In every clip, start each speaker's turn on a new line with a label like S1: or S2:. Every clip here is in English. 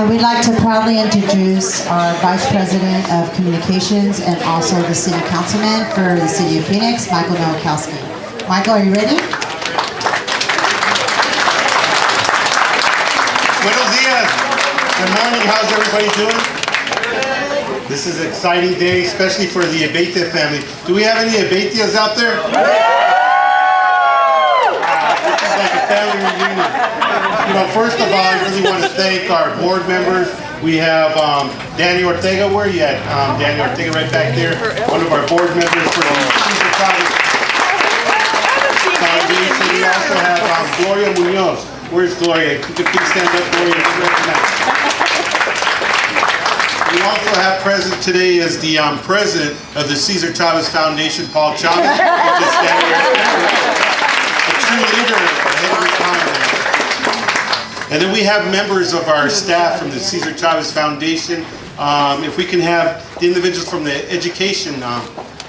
S1: We'd like to proudly introduce our Vice President of Communications and also the City Councilman for the City of Phoenix, Michael Nowakowski. Michael, are you ready?
S2: Buenos dias. Good morning. How's everybody doing? This is an exciting day, especially for the Abeitia family. Do we have any Abeitias out there? This is like a family reunion. You know, first of all, I really want to thank our board members. We have Danny Ortega. Where are you at? Danny Ortega right back there. One of our board members for the Cesar Chavez Foundation. We also have Gloria Munoz. Where's Gloria? Could you please stand up, Gloria? We also have present today is the president of the Cesar Chavez Foundation, Paul Chavez. Just standing here. A true leader ahead of his time. And then we have members of our staff from the Cesar Chavez Foundation. If we can have the individuals from the education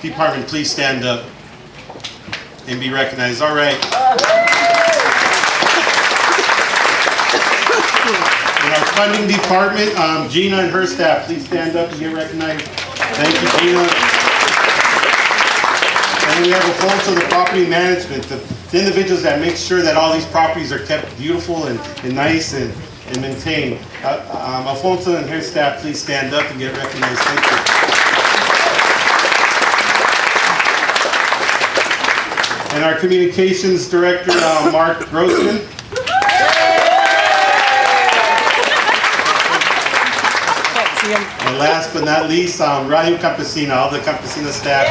S2: department, please stand up and be recognized. All right. In our funding department, Gina and her staff, please stand up and get recognized. Thank you, Gina. And then we have Alfonso, the property management, the individuals that make sure that all these properties are kept beautiful and nice and maintained. Alfonso and her staff, please stand up and get recognized. Thank you. And our communications director, Mark Grossman. And last but not least, Radio Campesina, all the Campesina staff.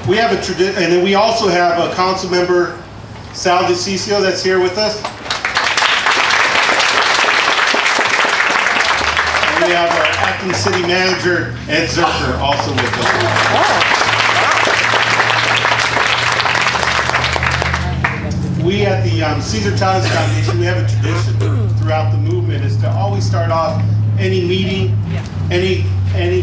S2: We have a tradition, and then we also have a council member, Sal DeCiccio, that's here with us. And we have our acting city manager, Ed Zerker, also with us. We at the Cesar Chavez Foundation, we have a tradition throughout the movement is to always start off any meeting, any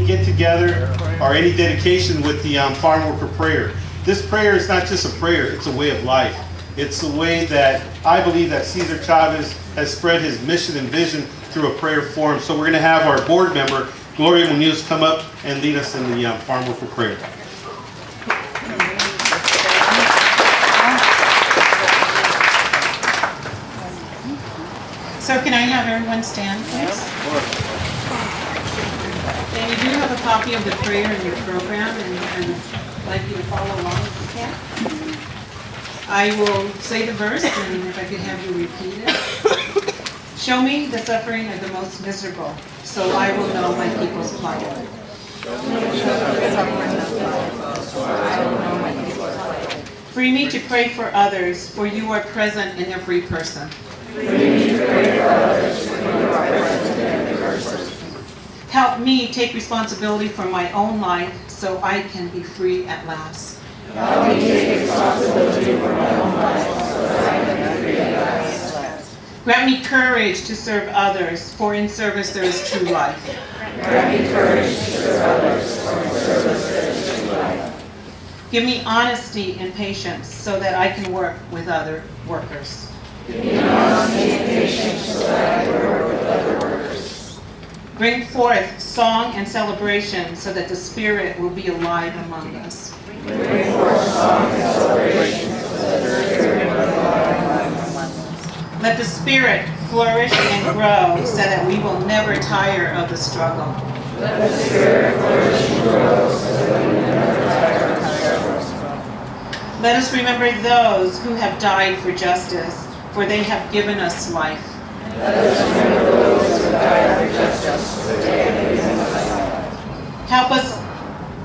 S2: get-together, or any dedication with the farm worker prayer. This prayer is not just a prayer, it's a way of life. It's a way that I believe that Cesar Chavez has spread his mission and vision through a prayer form. So we're going to have our board member, Gloria Munoz, come up and lead us in the farm worker prayer.
S3: So can I have everyone stand, please? And you do have a copy of the prayer in your program, and I'd like you to follow along if you can. I will say the verse, and if I could have you repeat it. Show me the suffering of the most miserable, so I will know my people's plight. Free me to pray for others, for you are present in every person. Help me take responsibility for my own life so I can be free at last. Help me take responsibility for my own life so I can be free at last. Grant me courage to serve others, for in service there is true life. Grant me courage to serve others, for in service there is true life. Give me honesty and patience so that I can work with other workers. Give me honesty and patience so that I can work with other workers. Bring forth song and celebration so that the Spirit will be alive among us. Bring forth song and celebration so that the Spirit will be alive among us. Let the Spirit flourish and grow so that we will never tire of the struggle. Let the Spirit flourish and grow so that we will never tire of the struggle. Let us remember those who have died for justice, for they have given us life. Let us remember those who died for justice, for they have given us life. Help us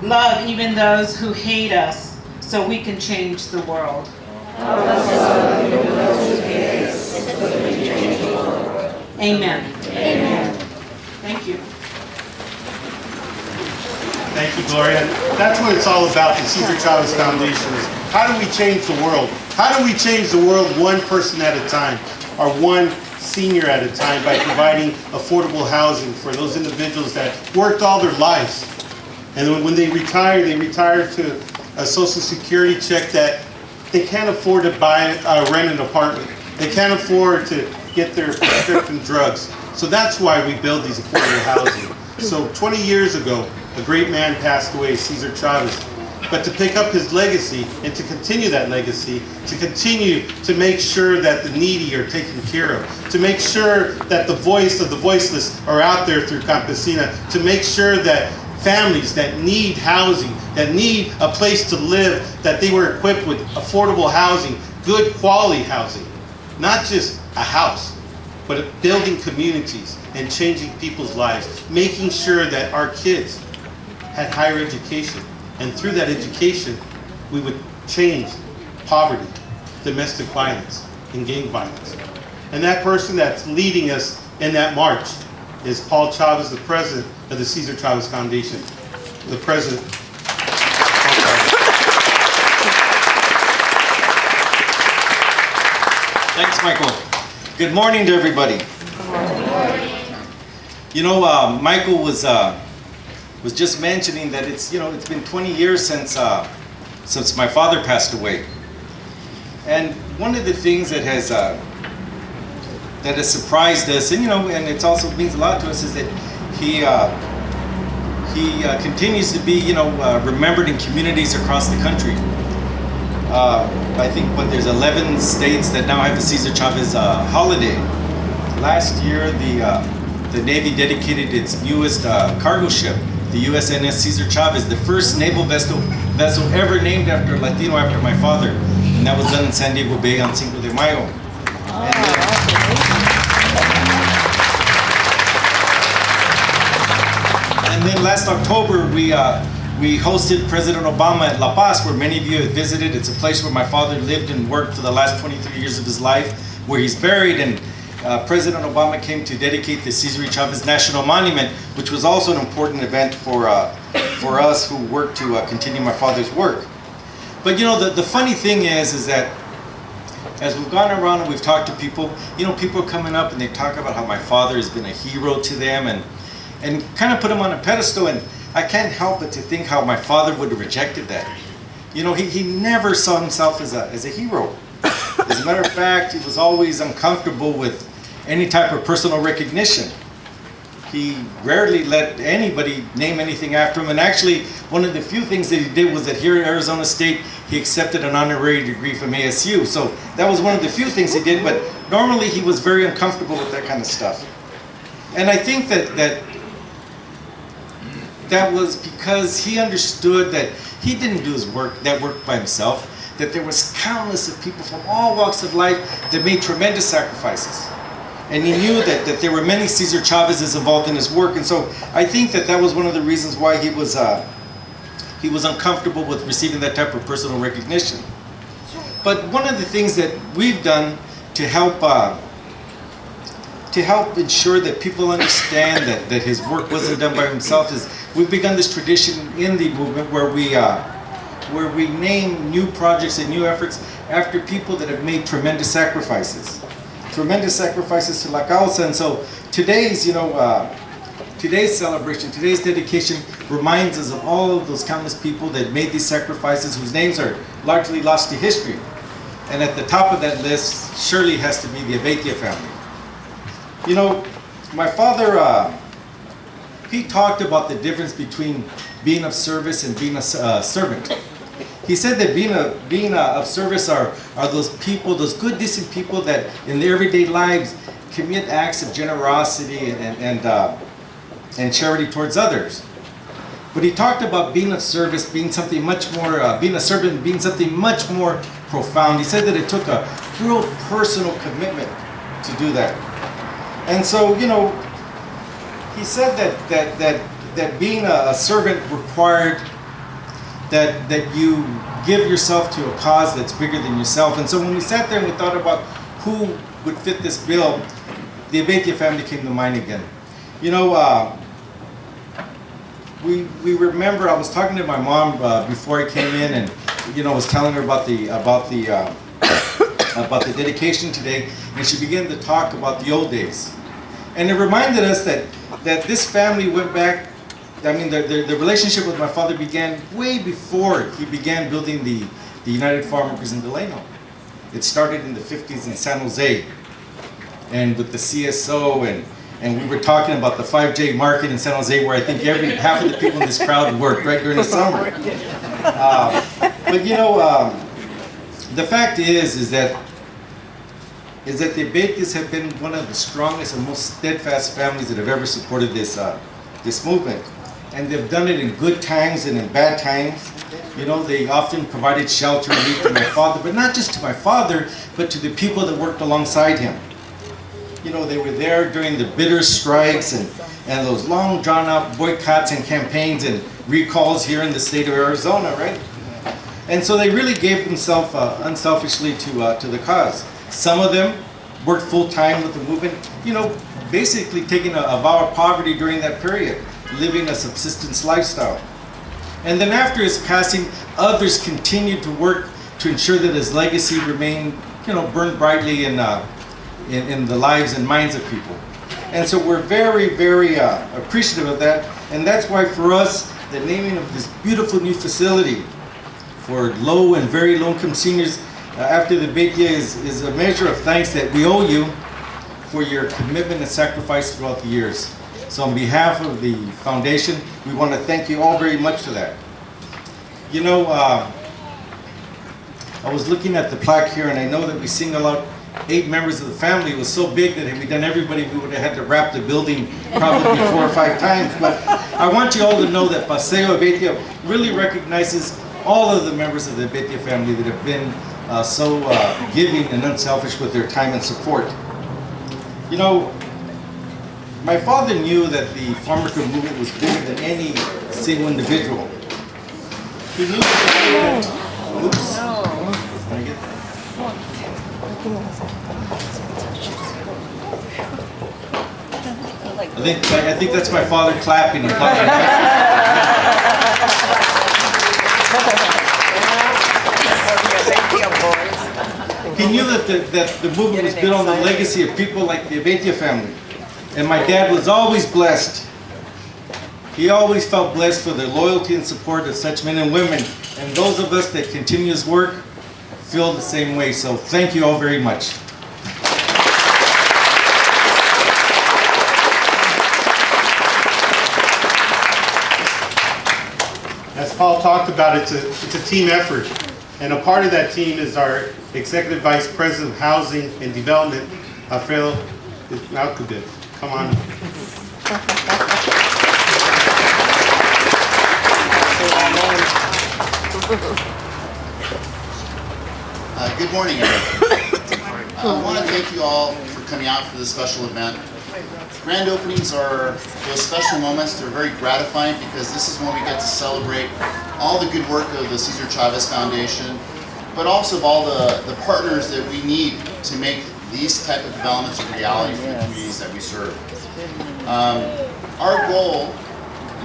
S3: love even those who hate us, so we can change the world. Help us love even those who hate us, so that we can change the world. Amen. Amen. Thank you.
S2: Thank you, Gloria. That's what it's all about, the Cesar Chavez Foundation is how do we change the world? How do we change the world one person at a time, or one senior at a time, by providing affordable housing for those individuals that worked all their lives. And when they retire to a Social Security check that they can't afford to rent an apartment. They can't afford to get their prescription drugs. So that's why we build these affordable housing. So 20 years ago, a great man passed away, Cesar Chavez. But to pick up his legacy and to continue that legacy, to continue to make sure that the needy are taken care of, to make sure that the voice of the voiceless are out there through Campesina, to make sure that families that need housing, that need a place to live, that they were equipped with affordable housing, good quality housing. Not just a house, but building communities and changing people's lives, making sure that our kids had higher education. And through that education, we would change poverty, domestic violence, and gang violence. And that person that's leading us in that march is Paul Chavez, the president of the Cesar Chavez Foundation. The president.
S4: Thanks, Michael. Good morning to everybody. Good morning. You know, Michael was just mentioning that it's been 20 years since my father passed away, and one of the things that has surprised us, and and it also means a lot to us, is that he continues to be remembered in communities across the country. I think there's 11 states that now have the Cesar Chavez holiday. Last year, the Navy dedicated its newest cargo ship, the USNS Cesar Chavez, the first naval vessel ever named after a Latino, after my father, and that was done in San Diego Bay on Cinco de Mayo. And then last October, we hosted President Obama at La Paz, where many of you have visited. It's a place where my father lived and worked for the last 23 years of his life, where he's buried, and President Obama came to dedicate the Cesar Chavez National Monument, which was also an important event for us who worked to continue my father's work. But the funny thing is that as we've gone around and we've talked to people, people are coming up and they talk about how my father has been a hero to them and kind of put him on a pedestal, and I can't help but to think how my father would have rejected that. He never saw himself as a hero. As a matter of fact, he was always uncomfortable with any type of personal recognition. He rarely let anybody name anything after him, and actually one of the few things that he did was that here at Arizona State, he accepted an honorary degree from ASU. So that was one of the few things he did, but normally he was very uncomfortable with that kind of stuff. And I think that was because he understood that he didn't do that work by himself, that there was countless of people from all walks of life that made tremendous sacrifices. And he knew that there were many Cesar Chavezes involved in his work. And so I think that was one of the reasons why he was uncomfortable with receiving that type of personal recognition. But one of the things that we've done to help ensure that people understand that his work wasn't done by himself is we've begun this tradition in the movement where we name new projects and new efforts after people that have made tremendous sacrifices to La Causa. And so today's celebration, today's dedication reminds us of all of those countless people that made these sacrifices, whose names are largely lost to history. And at the top of that list surely has to be the Abeitia family. My father, he talked about the difference between being of service and being a servant. He said that being of service are those people, those good, decent people that in their everyday lives commit acts of generosity and charity towards others. But he talked about being of service, being something much more, being a servant, being something much more profound. He said that it took a real personal commitment to do that. And so, he said that being a servant required that you give yourself to a cause that's bigger than yourself. And so when we sat there and we thought about who would fit this bill, the Abeitia family came to mind again. We remember, I was talking to my mom before I came in, and I was telling her about the dedication today, and she began to talk about the old days. And it reminded us that this family went back. I mean, the relationship with my father began way before he began building the the United Farm Workers in Delano. It started in the 50s in San Jose, and with the CSO, and we were talking about the 5J market in San Jose, where I think half of the people in this crowd worked right during the summer. But you know, the fact is that the Betias have been one of the strongest and most steadfast families that have ever supported this movement. And they've done it in good times and in bad times. You know, they often provided shelter and relief to my father, but not just to my father, but to the people that worked alongside him. You know, they were there during the bitter strikes and those long drawn out boycotts and campaigns and recalls here in the state of Arizona, right? And so they really gave themselves unselfishly to the cause. Some of them worked full time with the movement, you know, basically taking a vow of poverty during that period, living a subsistence lifestyle. And then after his passing, others continued to work to ensure that his legacy remained, you know, burned brightly in the lives and minds of people. And so we're very, very appreciative of that. And that's why for us, the naming of this beautiful new facility for low and very low-income seniors after the Betia is a measure of thanks that we owe you for your commitment and sacrifice throughout the years. So on behalf of the foundation, we want to thank you all very much for that. You know, I was looking at the plaque here, and I know that we single out 8 members of the family. It was so big that had we done everybody, we would have had to wrap the building probably 4 or 5 times. But I want you all to know that Paseo Betia really recognizes all of the members of the Betia family that have been so giving and unselfish with their time and support. You know, my father knew that the farm worker movement was bigger than any single individual. He knew that. Oops. Can I get I think that's my father clapping and clapping. He knew that the movement was built on the legacy of people like the Betia family. And my dad was always blessed. He always felt blessed for the loyalty and support of such men and women. And those of us that continue his work feel the same way. So thank you all very much.
S2: As Paul talked about, it's a team effort. And a part of that team is our Executive Vice President of Housing and Development, Alfredo Malcudit. Come on.
S5: Good morning, everyone. I want to thank you all for coming out for this special event. Grand openings are those special moments. They're very gratifying because this is when we get to celebrate all the good work of the Cesar Chavez Foundation, but also of all the partners that we need to make these type of developments a reality for the communities that we serve. Our goal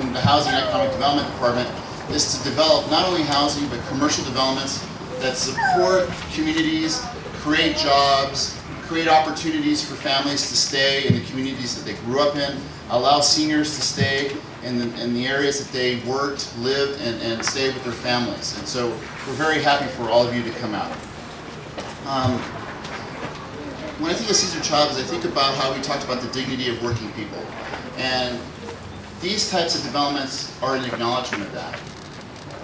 S5: in the Housing and Economic Development Department is to develop not only housing but commercial developments that support communities, create jobs, create opportunities for families to stay in the communities that they grew up in, allow seniors to stay in the areas that they worked, lived, and stay with their families. And so we're very happy for all of you to come out. When I think of Cesar Chavez, I think about how we talked about the dignity of working people. And these types of developments are an acknowledgement of that.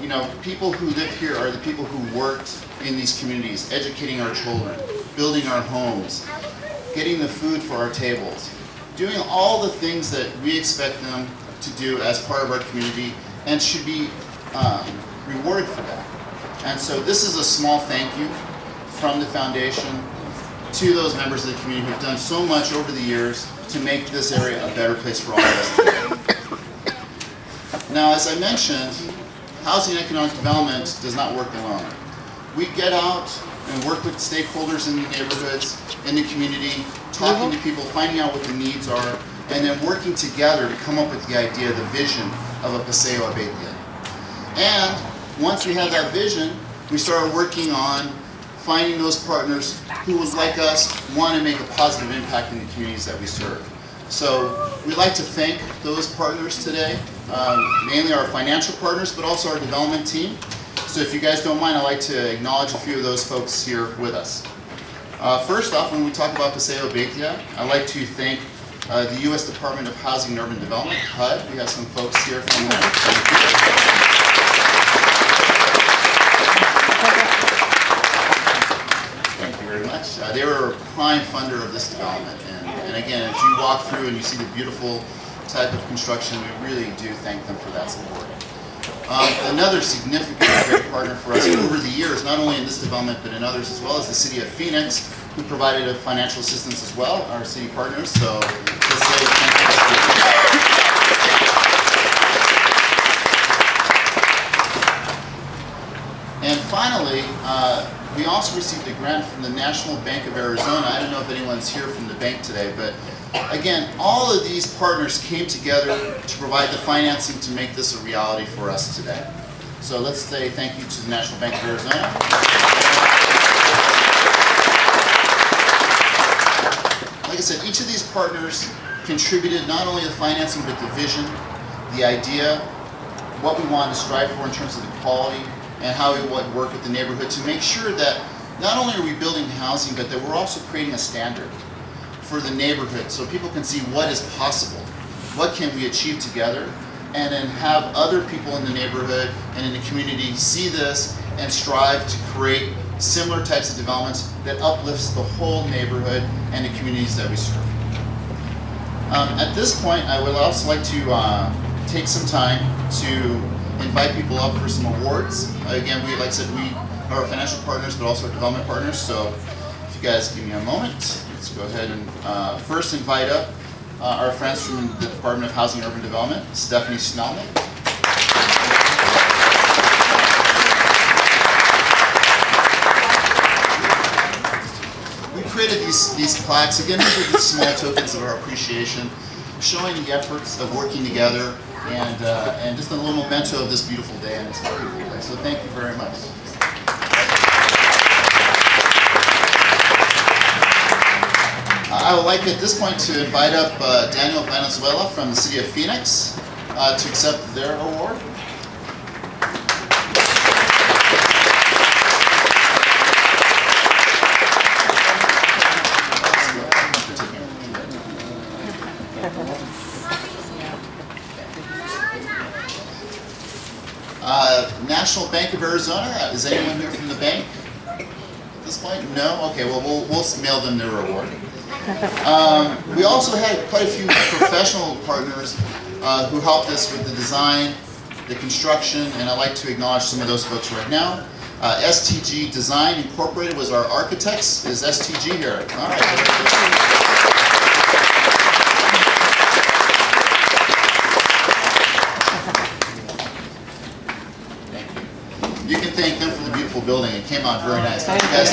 S5: You know, people who live here are the people who worked in these communities, educating our children, building our homes, getting the food for our tables, doing all the things that we expect them to do as part of our community and should be rewarded for that. And so this is a small thank you from the foundation to those members of the community who have done so much over the years to make this area a better place for all of us. Now, as I mentioned, housing and economic development does not work alone. We get out and work with stakeholders in the neighborhoods, in the community, talking to people, finding out what the needs are, and then working together to come up with the idea, the vision of a Paseo Betia. And once we have that vision, we started working on finding those partners who would, like us, want to make a positive impact in the communities that we serve. So we'd like to thank those partners today, mainly our financial partners, but also our development team. So if you guys don't mind, I'd like to acknowledge a few of those folks here with us. First off, when we talk about Paseo Beitia, I'd like to thank the U.S. Department of Housing and Urban Development, HUD. We have some folks here from there. Thank you. Thank you very much. They were a prime funder of this development. And again, if you walk through and you see the beautiful type of construction, we really do thank them for that support. Another significant great partner for us over the years, not only in this development but in others as well, is the City of Phoenix, who provided a financial assistance as well, our city partners. So let's say thank you. And finally, we also received a grant from the National Bank of Arizona. I don't know if anyone's here from the bank today, but again, all of these partners came together to provide the financing to make this a reality for us today. So let's say thank you to the National Bank of Arizona. Like I said, each of these partners contributed not only the financing, but the vision, the idea, what we wanted to strive for in terms of the quality, and how we would work with the neighborhood to make sure that not only are we building housing, but that we're also creating a standard for the neighborhood so people can see what is possible, what can we achieve together, and then have other people in the neighborhood and in the community see this and strive to create similar types of developments that uplifts the whole neighborhood and the communities that we serve. At this point, I would also like to take some time to invite people up for some awards. Again, like I said, we are financial partners, but also development partners. So if you guys give me a moment, let's go ahead and first invite up our friends from the Department of Housing and Urban Development, Stephanie Snellman. We created these plaques. Again, these are the small tokens of our appreciation, showing the efforts of working together and just a little memento of this beautiful day and this beautiful day. So thank you very much. I would like at this point to invite up Daniel Valenzuela from the City of Phoenix to accept their award. National Bank of Arizona, is anyone here from the bank at this point? No? Okay, well, we'll mail them their award. We also had quite a few professional partners who helped us with the design, the construction, and I'd like to acknowledge some of those folks right now. STG Design Incorporated was our architects. Is STG here? All right. You can thank them for the beautiful building. It came out very nice. Thank you guys.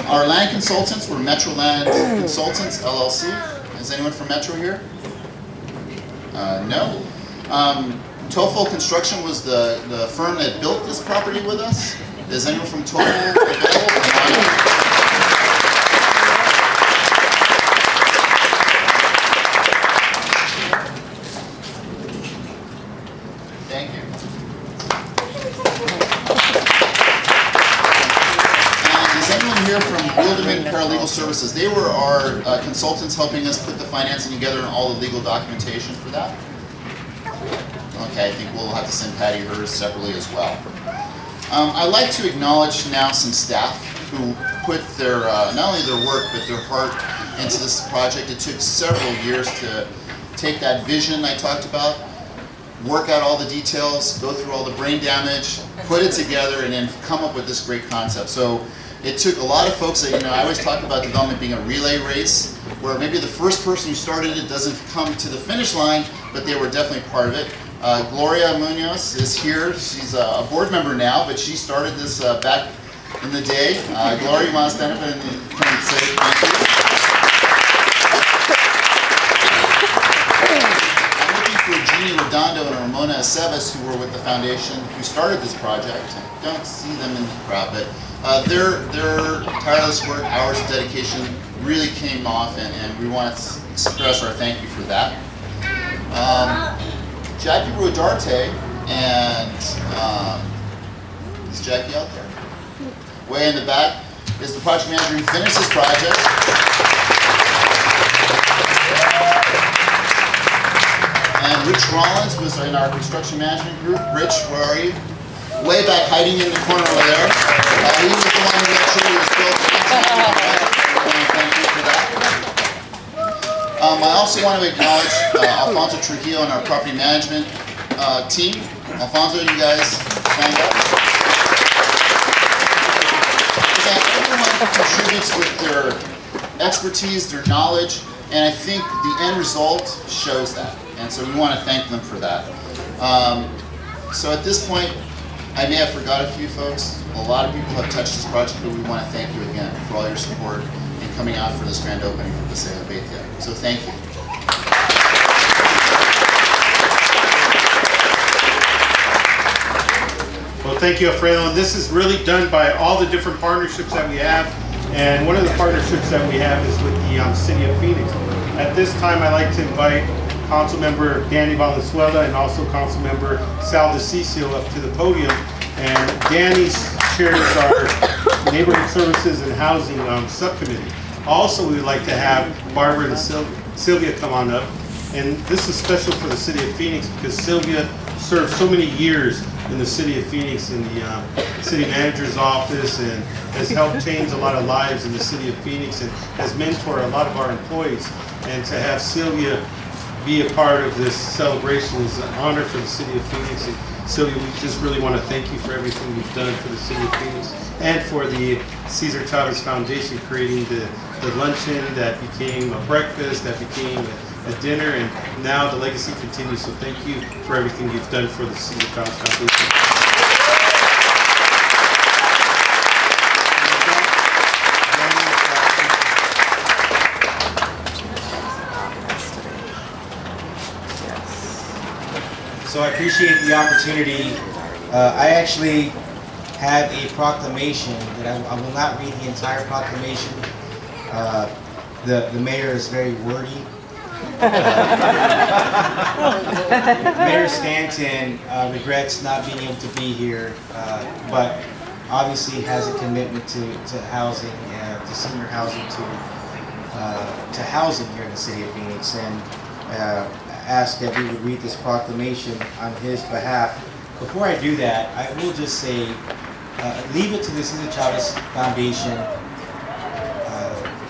S5: Our land consultants were Metro Land Consultants, LLC. Is anyone from Metro here? No. Tofo Construction was the firm that built this property with us. Is anyone from Tofo available? From Wilderman Paralegal Services. They were our consultants helping us put the financing together and all the legal documentation for that. Okay, I think we'll have to send Patty hers separately as well. I'd like to acknowledge now some staff who put their, not only their work, but their heart into this project. It took several years to take that vision I talked about, work out all the details, go through all the brain damage, put it together, and then come up with this great concept. So it took a lot of folks that, I always talk about development being a relay race, where maybe the first person who started it doesn't come to the finish line, but they were definitely part of it. Gloria Munoz is here. She's a board member now, but she started this back in the day. Gloria, you want to stand up and say thank you? I'm looking for Jeannie Redondo and Ramona Aceves, who were with the foundation, who started this project. I don't see them in the crowd, but their tireless work, hours of dedication really came off, and we want to express our thank you for that. Jackie Rodarte and is Jackie out there? Way in the back is the project manager who finished this project. And Rich Rollins was in our construction management group. Rich, where are you? Way back, hiding in the corner over there. He was the one who made sure he was built. Thank you for that. I also want to acknowledge Alfonso Trujillo and our property management team. Alfonso, you guys stand up. Everyone contributes with their expertise, their knowledge, and I think the end result shows that. And so we want to thank them for that. So at this point, I may have forgot a few folks. A lot of people have touched this project, but we want to thank you again for all your support in coming out for this grand opening for Paseo Bethia. So thank you.
S2: Well, thank you, Alfredo. And this is really done by all the different partnerships that we have. And one of the partnerships that we have is with the City of Phoenix. At this time, I'd like to invite Councilmember Danny Valenzuela and also Councilmember Sal DeCiccio up to the podium. And Danny chairs our Neighborhood Services and Housing Subcommittee. Also, we would like to have Barbara and Sylvia come on up. And this is special for the City of Phoenix because Sylvia served so many years in the City of Phoenix in the City Manager's office and has helped change a lot of lives in the City of Phoenix and has mentored a lot of our employees. And to have Sylvia be a part of this celebration is an honor for the City of Phoenix. And Sylvia, we just really want to thank you for everything you've done for the City of Phoenix and for the Cesar Chavez Foundation, creating the luncheon that became a breakfast, that became a dinner, and now the legacy continues. So thank you for everything you've done for the Cesar Chavez Foundation.
S6: So I appreciate the opportunity. I actually have a proclamation that I will not read the entire proclamation. The mayor is very wordy. Mayor Stanton regrets not being able to be here, but obviously has a commitment to housing, to senior housing, to housing here in the City of Phoenix, and ask that we would read this proclamation on his behalf. Before I do that, I will just say, leave it to the Cesar Chavez Foundation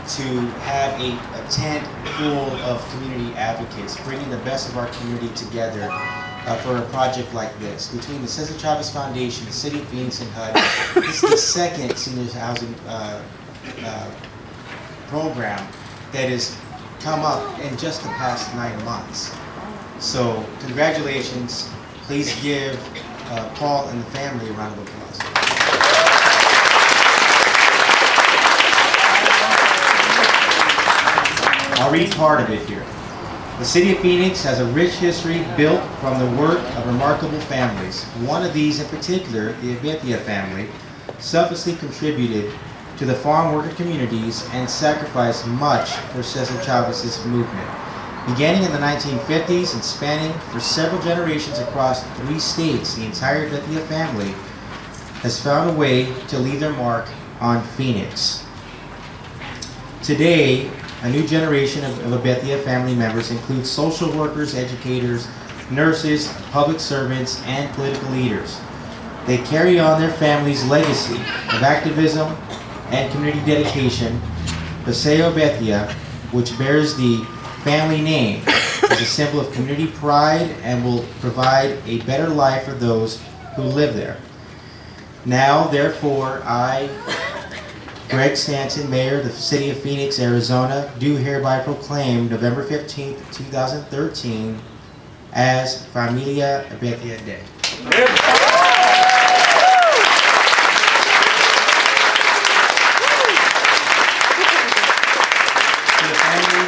S6: to have a tent full of community advocates, bringing the best of our community together for a project like this. Between the Cesar Chavez Foundation, the City of Phoenix, and HUD, this is the second senior housing program that has come up in just the past 9 months. So congratulations. Please give Paul and the family a round of applause. I'll read part of it here. The City of Phoenix has a rich history built from the work of remarkable families. One of these in particular, the Bethia family, selflessly contributed to the farm worker communities and sacrificed much for Cesar Chavez's movement. Beginning in the 1950s and spanning for several generations across 3 states, the entire Bethia family has found a way to leave their mark on Phoenix. Today, a new generation of Bethia family members includes social workers, educators, nurses, public servants, and political leaders. They carry on their family's legacy of activism and community dedication. Paseo Bethia, which bears the family name, is a symbol of community pride and will provide a better life for those who live there. Now, therefore, I, Greg Stanton, Mayor of the City of Phoenix, Arizona, do hereby proclaim November 15th, 2013 as Familia Bethia Day. To the family,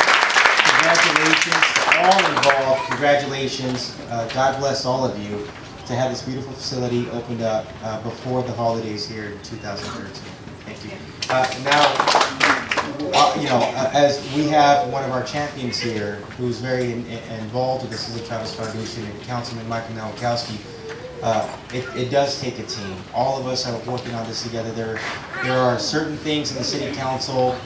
S6: congratulations. To all involved, congratulations. God bless all of you to have this beautiful facility opened up before the holidays here in 2013. Thank you. Now, as we have one of our champions here, who's very involved with the Cesar Chavez Foundation, and Councilman Michael Nowakowski, it does take a team. All of us are working on this together. There are certain things in the city council.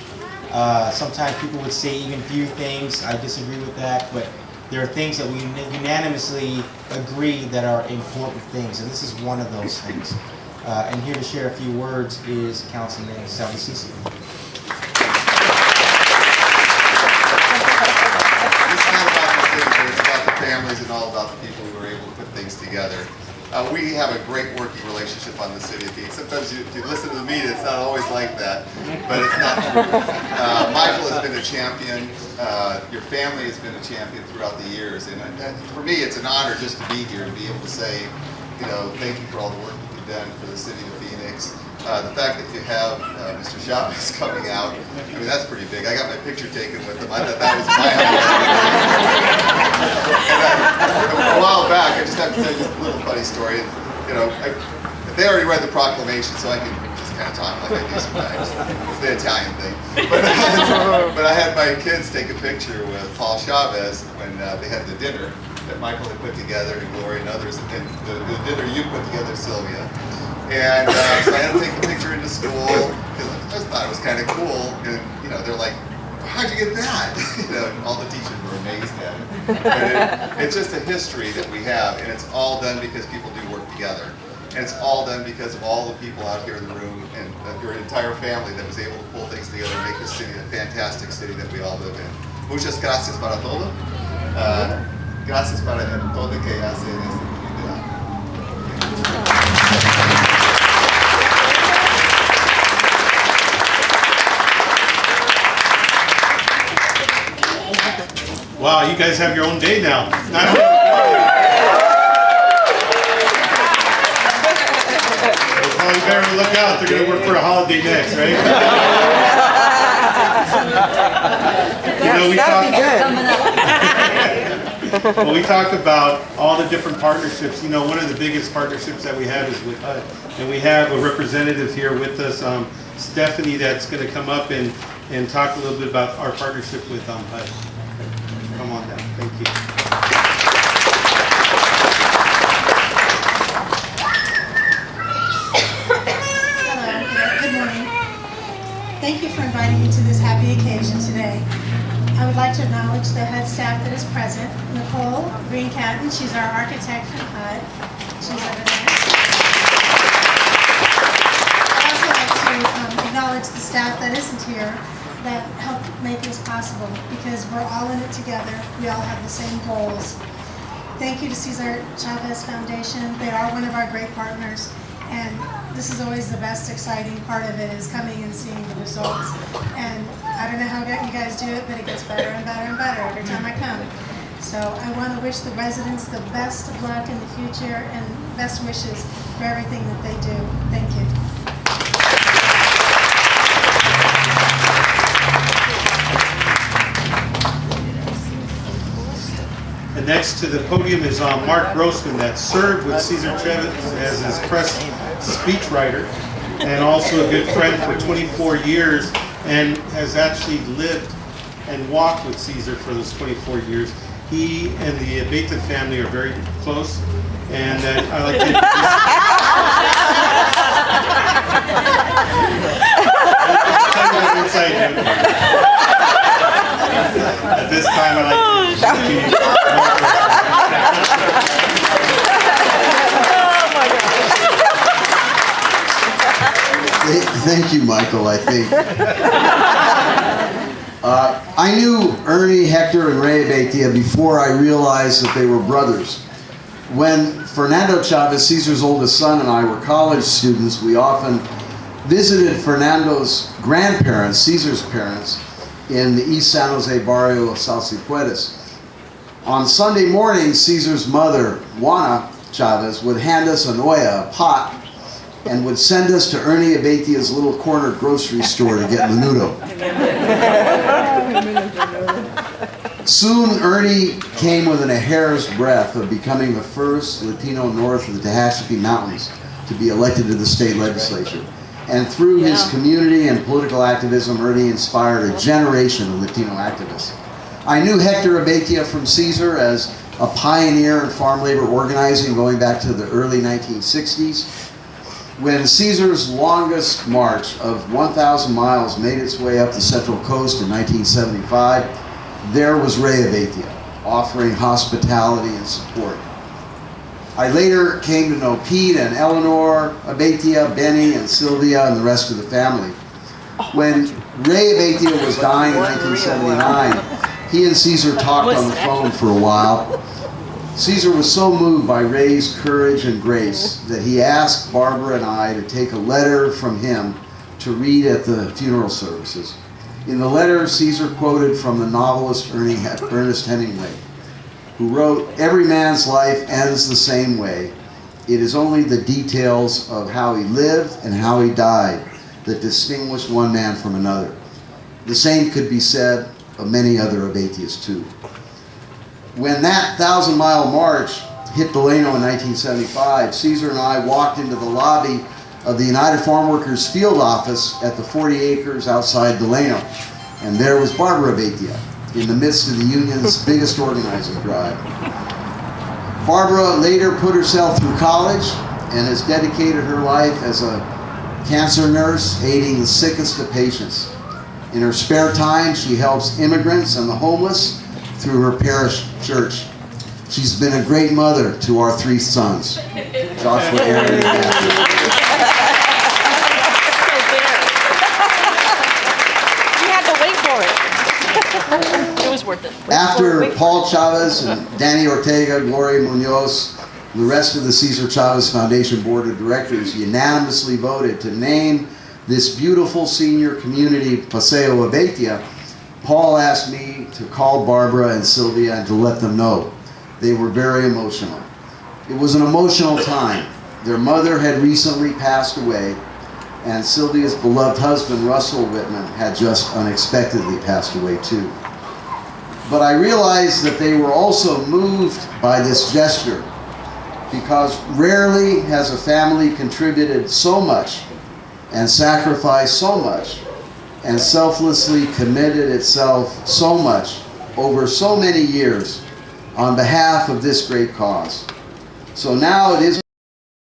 S6: Sometimes people would say even few things. I disagree with that, but there are things that we unanimously agree that are important things, and this is one of those things. And here to share a few words is Councilman Salvi Sisi.
S7: It's not about the things, but it's about the families and all about the people who are able to put things together. We have a great working relationship on the City of Phoenix. Sometimes if you listen to the media, it's not always like that, but it's not true. Michael has been a champion. Your family has been a champion throughout the years, and for me, it's an honor just to be here and be able to say, thank you for all the work that you've done for the City of Phoenix. The fact that you have Mr. Chavez coming out, that's pretty big. I got my picture taken with him. I thought that was my highlight. A while back, I just have to tell you just a little funny story. They already read the proclamation, so I can just kind of talk like I do sometimes. It's the Italian thing. But I had my kids take a picture with Paul Chavez when they had the dinner that Michael had put together, and Gloria and others, and the dinner you put together, Sylvia. And so I had to take the picture into school because I just thought it was kind of cool. And they're like, "How'd you get that?" And all the teachers were amazed at it. But it's just a history that we have, and it's all done because people do work together. And it's all done because of all the people out here in the room and your entire family that was able to pull things together and make this city a fantastic city that we all live in. Muchas gracias para todo. Gracias para todo que hace en esta comunidad.
S2: Wow, you guys have your own day now. Well, you better look out. They're going to work for a holiday next, right? We talk about all the different partnerships. One of the biggest partnerships that we have is with HUD. And we have a representative here with us, Stephanie, that's going to come up and talk a little bit about our partnership with HUD. Come on down. Thank you.
S8: Good morning. Thank you for inviting me to this happy occasion today. I would like to acknowledge the HUD staff that is present. Nicole Green-Catton, she's our architect from HUD. She's over there. I'd also like to acknowledge the staff that isn't here that helped make this possible, because we're all in it together. We all have the same goals. Thank you to Cesar Chavez Foundation. They are one of our great partners, and this is always the best exciting part of it, is coming and seeing the results. And I don't know how you guys do it, but it gets better and better and better every time I come. So I want to wish the residents the best of luck in the future and best wishes for everything that they do. Thank you.
S2: And next to the podium is Mark Grossman, that served with Cesar Chavez as his press speechwriter, and also a good friend for 24 years, and has actually lived and walked with Cesar for those 24 years. He and the Abeta family are very close, and I like to introduce at this time, I'd like to introduce
S9: Thank you, Michael, I think. I knew Ernie, Hector, and Ray Abeitia before I realized that they were brothers. When Fernando Chavez, Cesar's oldest son, and I were college students, we often visited Fernando's grandparents, Cesar's parents, in the East San Jose barrio of Salsipuedes. On Sunday morning, Cesar's mother, Juana Chavez, would hand us an olla, a pot, and would send us to Ernie Abeitia's little corner grocery store to get menudo. Soon, Ernie came within a hair's breadth of becoming the first Latino north of the Tehachapi Mountains to be elected to the state legislature. And through his community and political activism, Ernie inspired a generation of Latino activists. I knew Hector Abeitia from Caesar as a pioneer in farm labor organizing going back to the early 1960s. When Caesar's longest march of 1,000 miles made its way up the Central Coast in 1975, there was Ray Abeitia offering hospitality and support. I later came to know Pete and Eleanor Abeitia, Benny and Sylvia and the rest of the family. When Ray Abeitia was dying in 1979, he and Caesar talked on the phone for a while. Caesar was so moved by Ray's courage and grace that he asked Barbara and I to take a letter from him to read at the funeral services. In the letter, Caesar quoted from the novelist Ernest Hemingway, who wrote, "Every man's life ends the same way. It is only the details of how he lived and how he died that distinguish one man from another." The same could be said of many other Abeitias too. When that 1,000-mile march hit Delano in 1975, Caesar and I walked into the lobby of the United Farm Workers field office at the 40 acres outside Delano. And there was Barbara Abeitia in the midst of the union's biggest organizing drive. Barbara later put herself through college and has dedicated her life as a cancer nurse, aiding the sickest of patients. In her spare time, she helps immigrants and the homeless through her parish church. She's been a great mother to our 3 sons, Joshua, Aaron, and Matthew.
S10: It was worth it.
S9: After Paul Chavez and Danny Ortega, Gloria Munoz, the rest of the Cesar Chavez Foundation Board of Directors unanimously voted to name this beautiful senior community Paseo Abeitia, Paul asked me to call Barbara and Sylvia and to let them know. They were very emotional. It was an emotional time. Their mother had recently passed away, and Sylvia's beloved husband, Russell Whitman, had just unexpectedly passed away too. But I realized that they were also moved by this gesture, because rarely has a family contributed so much and sacrificed so much and selflessly committed itself so much over so many years on behalf of this great cause. So now it is